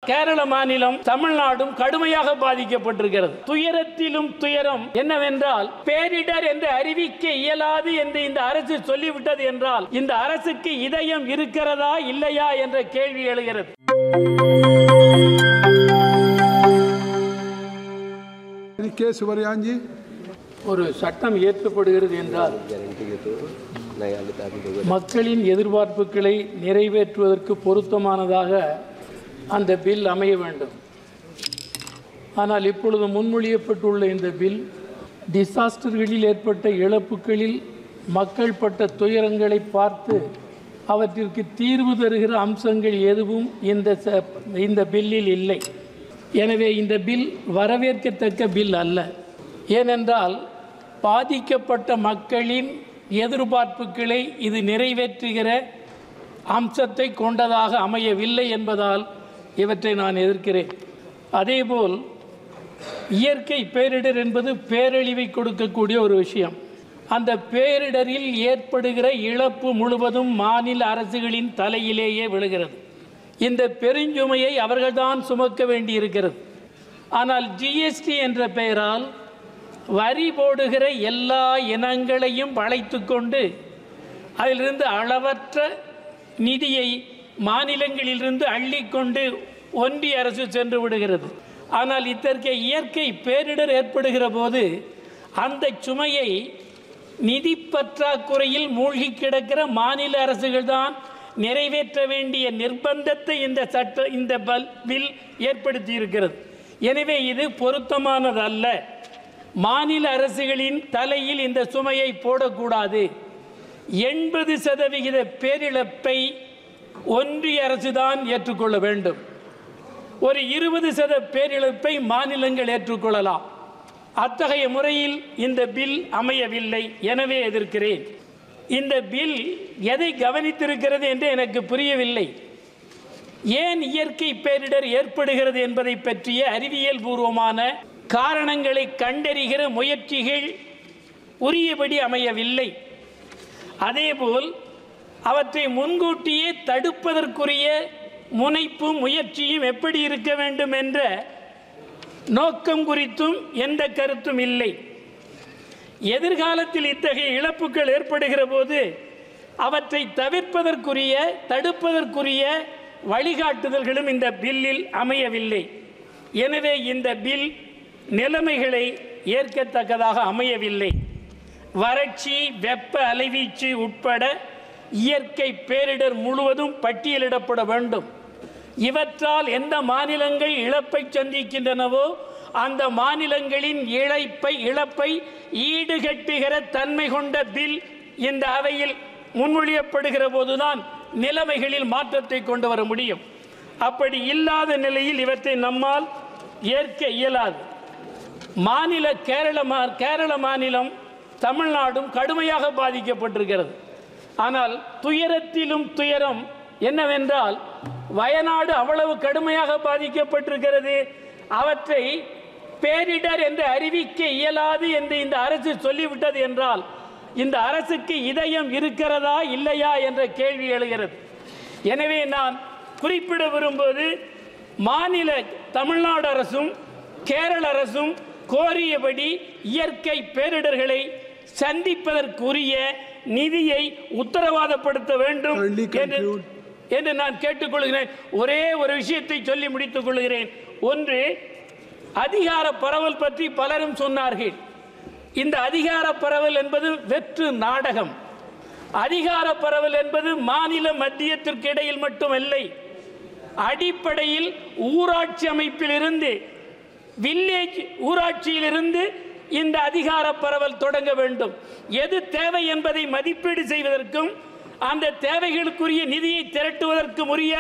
கேரள மாநிலம், தமிழ்நாடும் கடுமையாக பாதிக்கப்பட்டிருக்கிறது. துயரத்திலும் துயரம் என்னவென்றால், பேரிடர் என்று அறிவிக்க இயலாது என்று இந்த அரசு சொல்லிவிட்டது என்றால், இந்த அரசுக்கு இதயம் இருக்கிறதா இல்லையா என்ற கேள்வி எழுகிறது. ஒரு சட்டம் இயற்றப்படுகிறது என்றால் மக்களின் எதிர்பார்ப்புகளை நிறைவேற்றுவதற்கு பொருத்தமானதாக அந்த பில் அமைய வேண்டும். ஆனால் இப்பொழுது முன்மொழியப்பட்டுள்ள இந்த பில் டிசாஸ்டர்களில் ஏற்பட்ட இழப்புகளில் மக்கள் பட்ட துயரங்களை பார்த்து அவற்றிற்கு தீர்வு தருகிற அம்சங்கள் எதுவும் இந்த பில்லில் இல்லை. எனவே இந்த பில் வரவேற்கத்தக்க பில் அல்ல. ஏனென்றால் பாதிக்கப்பட்ட மக்களின் எதிர்பார்ப்புகளை இது நிறைவேற்றுகிற அம்சத்தை கொண்டதாக அமையவில்லை என்பதால் இவற்றை நான் எதிர்க்கிறேன். அதேபோல் இயற்கை பேரிடர் என்பது பேரழிவை கொடுக்கக்கூடிய ஒரு விஷயம். அந்த பேரிடரில் ஏற்படுகிற இழப்பு முழுவதும் மாநில அரசுகளின் தலையிலேயே விழுகிறது. இந்த பெருஞ்சுமையை அவர்கள்தான் சுமக்க வேண்டியிருக்கிறது. ஆனால் ஜிஎஸ்டி என்ற பெயரால் வரி போடுகிற எல்லா இனங்களையும் வளைத்து கொண்டு அதிலிருந்து அளவற்ற நிதியை மாநிலங்களிலிருந்து அள்ளிக்கொண்டு ஒன்றிய அரசு சென்று விடுகிறது. ஆனால் இத்தகைய இயற்கை பேரிடர் ஏற்படுகிற போது அந்த சுமையை நிதி பற்றாக்குறையில் மூழ்கி கிடக்கிற மாநில அரசுகள் தான் நிறைவேற்ற வேண்டிய நிர்பந்தத்தை இந்த பில் ஏற்படுத்தி இருக்கிறது. எனவே இது பொருத்தமானதல்ல. மாநில அரசுகளின் தலையில் இந்த சுமையை போடக்கூடாது. 80% பேரிழப்பை ஒன்றிய அரசு தான் ஏற்றுக்கொள்ள வேண்டும். ஒரு 20% பேரிழப்பை மாநிலங்கள் ஏற்றுக்கொள்ளலாம். அத்தகைய முறையில் இந்த பில் அமையவில்லை. எனவே எதிர்க்கிறேன். இந்த பில் எதை கவனித்திருக்கிறது என்று எனக்கு புரியவில்லை. ஏன் இயற்கை பேரிடர் ஏற்படுகிறது என்பதை பற்றிய அறிவியல் பூர்வமான காரணங்களை கண்டறிகிற முயற்சிகள் உரியபடி அமையவில்லை. அதேபோல் அவற்றை முன்கூட்டியே தடுப்பதற்குரிய முனைப்பும் முயற்சியும் எப்படி இருக்க வேண்டும் என்ற நோக்கம் குறித்தும் எந்த கருத்தும் இல்லை. எதிர்காலத்தில் இத்தகைய இழப்புகள் ஏற்படுகிற போது அவற்றை தடுப்பதற்குரிய வழிகாட்டுதல்களும் இந்த பில்லில் அமையவில்லை. எனவே இந்த பில் நிலைமைகளை ஏற்கத்தக்கதாக அமையவில்லை. வறட்சி, வெப்ப அலைவீச்சு உட்பட இயற்கை பேரிடர் முழுவதும் பட்டியலிடப்பட வேண்டும். இவற்றால் எந்த மாநிலங்கள் இழப்பை சந்திக்கின்றனவோ அந்த மாநிலங்களின் இழப்பை ஈடுகட்டுகிற தன்மை கொண்ட பில் இந்த அவையில் முன்மொழியப்படுகிற போதுதான் நிலைமைகளில் மாற்றத்தை கொண்டு வர முடியும். அப்படி இல்லாத நிலையில் இவற்றை நம்மால் ஏற்க இயலாது. கேரள மாநிலம், தமிழ்நாடும் கடுமையாக பாதிக்கப்பட்டிருக்கிறது. ஆனால் துயரத்திலும் துயரம் என்னவென்றால், வயநாடு அவ்வளவு கடுமையாக பாதிக்கப்பட்டிருக்கிறது. அவற்றை பேரிடர் என்று அறிவிக்க இயலாது என்று இந்த அரசு சொல்லிவிட்டது என்றால், இந்த அரசுக்கு இதயம் இருக்கிறதா இல்லையா என்ற கேள்வி எழுகிறது. எனவே நான் குறிப்பிட விரும்புவது, தமிழ்நாடு அரசும் கேரள அரசும் கோரியபடி இயற்கை பேரிடர்களை சந்திப்பதற்குரிய நிதியை உத்தரவாதப்படுத்த வேண்டும் என்று நான் கேட்டுக்கொள்கிறேன். ஒரே ஒரு விஷயத்தை சொல்லி முடித்துக் கொள்கிறேன். ஒன்று, அதிகார பரவல் பற்றி பலரும் சொன்னார்கள். இந்த அதிகார பரவல் என்பது வெற்று நாடகம். அதிகார பரவல் என்பது மாநில மத்தியத்திற்கு இடையில் மட்டுமல்ல, அடிப்படையில் ஊராட்சி அமைப்பிலிருந்து, வில்லேஜ் ஊராட்சியிலிருந்து இந்த அதிகார பரவல் தொடங்க வேண்டும். எது தேவை என்பதை மதிப்பீடு செய்வதற்கும் அந்த தேவைகளுக்குரிய நிதியை திரட்டுவதற்கும் உரிய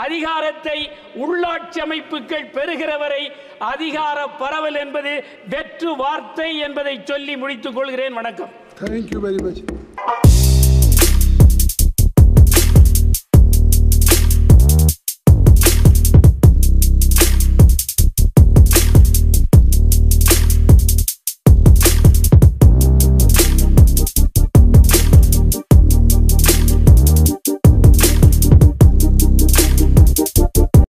அதிகாரத்தை உள்ளாட்சி அமைப்புகள் பெறுகிற வரை அதிகார பரவல் என்பது வெற்று வார்த்தை என்பதை சொல்லி முடித்துக் கொள்கிறேன். வணக்கம். Thank you very much.